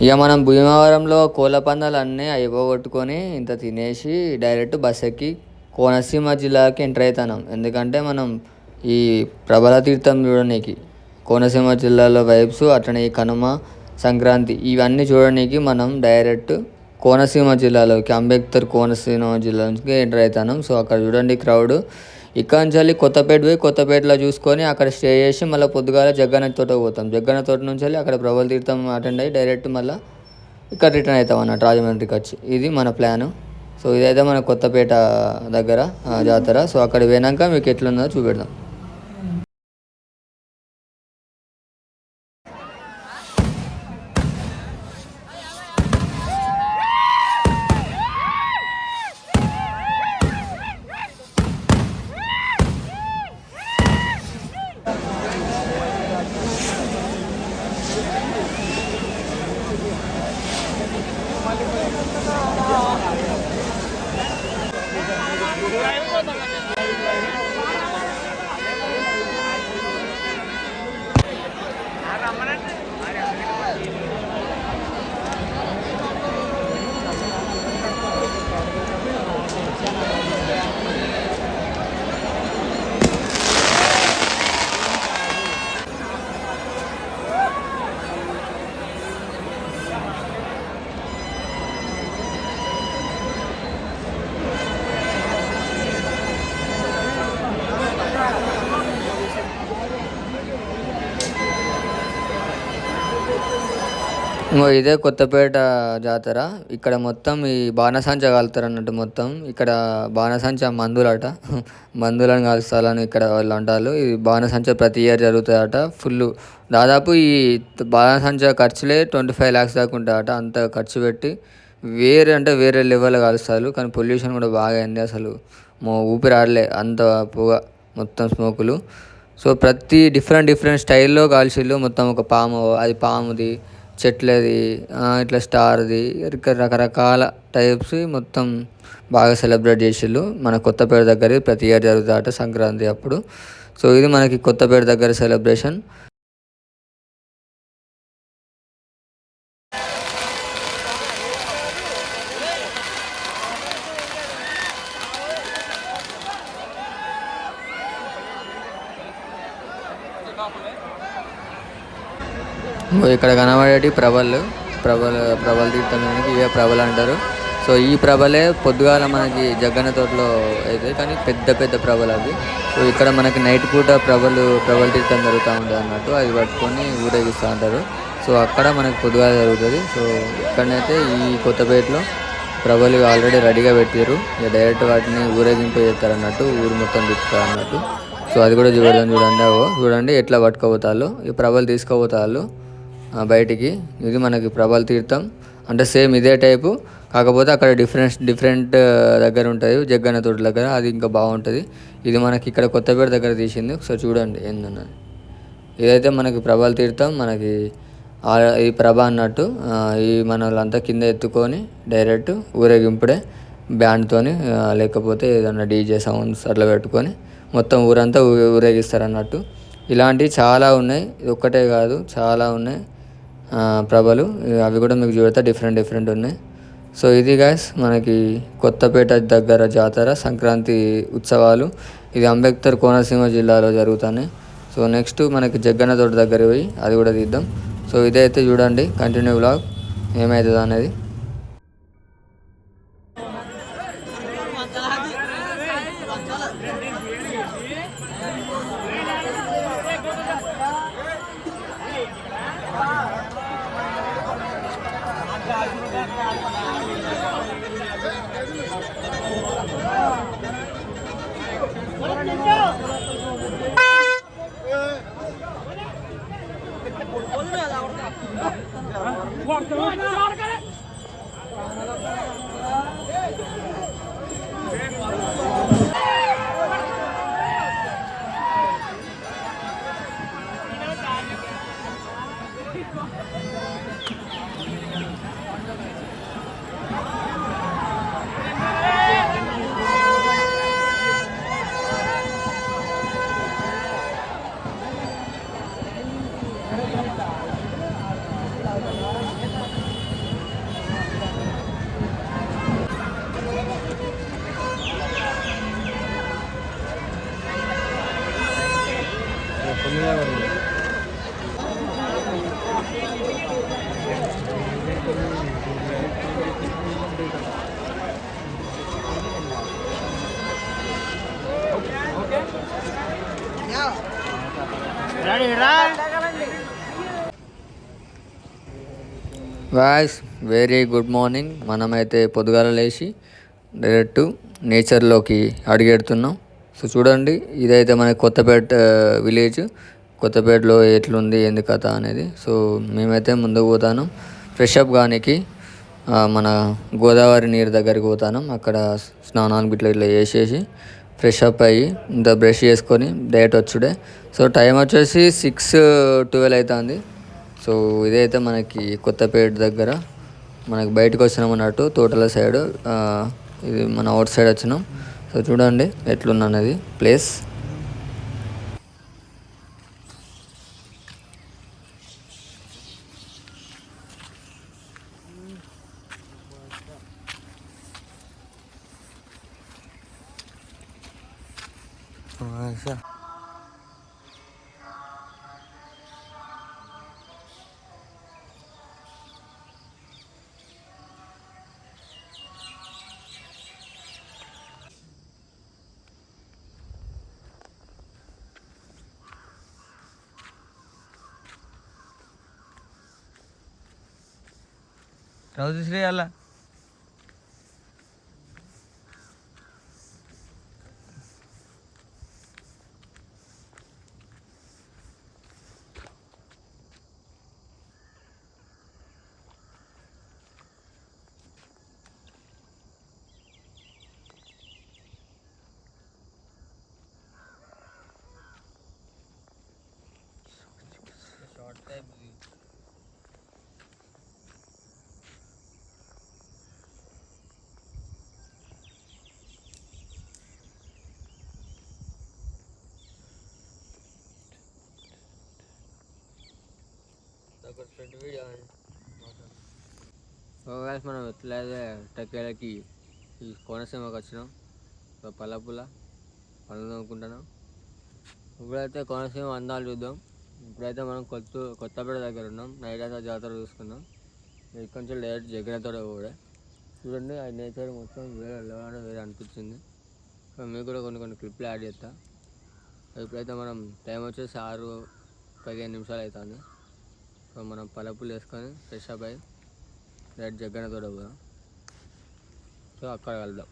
ఇక మనం భీమవరంలో కోళ్ళ పందాలు అన్నీ అయిపోగొట్టుకొని ఇంత తినేసి డైరెక్ట్ బస్ ఎక్కి కోనసీమ జిల్లాకి ఎంటర్ అవుతున్నాం. ఎందుకంటే మనం ఈ ప్రభల తీర్థం చూడడానికి కోనసీమ జిల్లాలో వైబ్స్ అట్లనే ఈ కనుమ సంక్రాంతి ఇవన్నీ చూడడానికి మనం డైరెక్ట్ కోనసీమ జిల్లాలోకి అంబేద్కర్ కోనసీమ జిల్లా నుంచి ఎంటర్ అవుతున్నాం. సో అక్కడ చూడండి క్రౌడ్. ఇక్కడ నుంచి వెళ్ళి కొత్తపేట పోయి కొత్తపేటలో చూసుకొని అక్కడ స్టే చేసి మళ్ళీ పొద్దుగాల జగ్గన్న తోటకు పోతాం. జగ్గన్న తోట నుంచి వెళ్ళి అక్కడ ప్రభల తీర్థం అటెండ్ అయ్యి డైరెక్ట్ మళ్ళీ ఇక్కడ రిటర్న్ అవుతాం అన్నట్టు రాజమండ్రికి వచ్చి. ఇది మన ప్లాను. సో ఇదైతే మన కొత్తపేట దగ్గర జాతర. సో అక్కడ పోయినాక మీకు ఎట్లుందో చూపెడదాం. ఇంకో ఇదే కొత్తపేట జాతర. ఇక్కడ మొత్తం ఈ బాణసంచ కాలుతారు అన్నట్టు. మొత్తం ఇక్కడ బాణసంచ మందులట మందులను కాలుస్తారని ఇక్కడ వాళ్ళు అంటారు. ఈ బాణసంచ ప్రతి ఇయర్ జరుగుతుందట. ఫుల్ దాదాపు ఈ బాణసంచ ఖర్చులే 25 lakhs దాకా ఉంటాయట. అంత ఖర్చు పెట్టి వేరే లెవెల్లో కాలుస్తారు. కానీ పొల్యూషన్ కూడా బాగా అయింది. అసలు ఊపిరి ఆడలే అంత పొగ, మొత్తం స్మోకులు. సో ప్రతి డిఫరెంట్ స్టైల్లో కాల్చిళ్ళు. మొత్తం ఒక పాము, అది పాముది, చెట్లది, ఇట్లా స్టార్ది, రకరకాల టైప్స్ మొత్తం బాగా సెలబ్రేట్ చేసిళ్ళు. మన కొత్తపేట దగ్గర ప్రతి ఇయర్ జరుగుతాట సంక్రాంతి అప్పుడు. సో ఇది మనకి కొత్తపేట దగ్గర సెలబ్రేషన్. ఇక్కడ కనబడేటి ప్రభల తీర్థానికి ఇవే ప్రభలు అంటారు. సో ఈ ప్రభలే పొద్దుగాల మనకి జగ్గన్న తోటలో అయితే కానీ పెద్ద ప్రభలు అవి. సో ఇక్కడ మనకి నైట్ పూట ప్రభల తీర్థం జరుగుతూ ఉంటుంది అన్నట్టు. అది పట్టుకొని ఊరేగిస్తూ ఉంటారు. సో అక్కడ మనకి పొద్దుగాల జరుగుతుంది. సో ఇక్కడనైతే ఈ కొత్తపేటలో ప్రభలు ఆల్రెడీ రెడీగా పెట్టారు. ఇక డైరెక్ట్ వాటిని ఊరేగింపు చేస్తారు అన్నట్టు. ఊరు మొత్తం తిప్పుతారు అన్నట్టు. సో అది కూడా చూడండి ఎట్లా పట్టుకోపోతారు. ఈ ప్రభలు తీసుకుపోతారు బయటికి. ఇది మనకి ప్రభల తీర్థం. అంటే సేమ్ ఇదే టైపు, కాకపోతే అక్కడ డిఫరెంట్ దగ్గర ఉంటుంది. జగ్గన్న తోట దగ్గర అది ఇంకా బాగుంటుంది. ఇది మనకి ఇక్కడ కొత్తపేట దగ్గర తీసింది. ఒకసారి చూడండి ఏందన్నది. ఇదైతే మనకి ప్రభల తీర్థం. మనకి ఈ ప్రభ అన్నట్టు. ఈ మన వాళ్ళంతా కింద ఎత్తుకొని డైరెక్ట్ ఊరేగింపుడే బ్యాండ్తోని, లేకపోతే ఏదన్నా డీజే సౌండ్స్ అట్లా పెట్టుకొని మొత్తం ఊరంతా ఊరేగిస్తారు అన్నట్టు. ఇలాంటివి చాలా ఉన్నాయి. ఇది ఒక్కటే కాదు, చాలా ఉన్నాయి ప్రభలు. అవి కూడా మీకు చూడతా డిఫరెంట్ ఉన్నాయి. సో ఇది గాయస్ మనకి కొత్తపేట దగ్గర జాతర సంక్రాంతి ఉత్సవాలు. ఇది అంబేద్కర్ కోనసీమ జిల్లాలో జరుగుతున్నాయి. సో నెక్స్ట్ మనకి జగ్గన్న తోట దగ్గర పోయి అది కూడా తీద్దాం. సో ఇదైతే చూడండి కంటిన్యూ వ్లాగ్ ఏమవుతుంది అనేది. Voice very good morning. మనమైతే పొద్దుగాల లేచి డైరెక్ట్ నేచర్లోకి అడుగెడుతున్నాం. సో చూడండి, ఇదైతే మన కొత్తపేట విలేజ్. కొత్తపేటలో ఎట్లుంది ఏంది కథ అనేది. సో మేమైతే ముందుకు పోతాను ఫ్రెష్ అప్ కానికి. మన గోదావరి నీరు దగ్గరికి పోతాను. అక్కడ స్నానానికి ఇట్లా ఇట్లా చేసేసి ఫ్రెష్ అప్ అయ్యి ఇంత బ్రష్ చేసుకొని డైరెక్ట్ వచ్చుడే. సో టైం వచ్చేసి 6:12 అవుతుంది. సో ఇదైతే మనకి కొత్తపేట దగ్గర మనకి బయటకు వచ్చినాం అన్నట్టు, తోటల సైడ్. ఇది మన అవుట్ సైడ్ వచ్చినాం. సో చూడండి ఎట్లున్నది ప్లేస్. రౌతు శ్రీ అలా షార్ట్ టైం మనం ఎట్లయితే టెక్కలకి ఈ కోనసీమకి వచ్చినాం. సో పల్లపుల పనులు తోముకుంటున్నాం. ఇప్పుడైతే కోనసీమ అందాలు చూద్దాం. ఇప్పుడైతే మనం కొత్తపేట దగ్గర ఉన్నాం. నైట్ అయితే జాతర చూసుకున్నాం. ఇక్కడ నుంచి డైరెక్ట్ జగన్తో కూడా చూడండి. ఆ నేచర్ మొత్తం వేరే అనిపించింది. సో మీకు కూడా కొన్ని క్లిప్లు యాడ్ చేస్తా. ఇప్పుడైతే మనం టైం వచ్చేసి 6:15 అవుతుంది. సో మనం పల్లపులు వేసుకొని ఫ్రెష్ అప్ అయ్యి డైరెక్ట్ జగన్తో పోదాం. సో అక్కడ వెళ్దాం.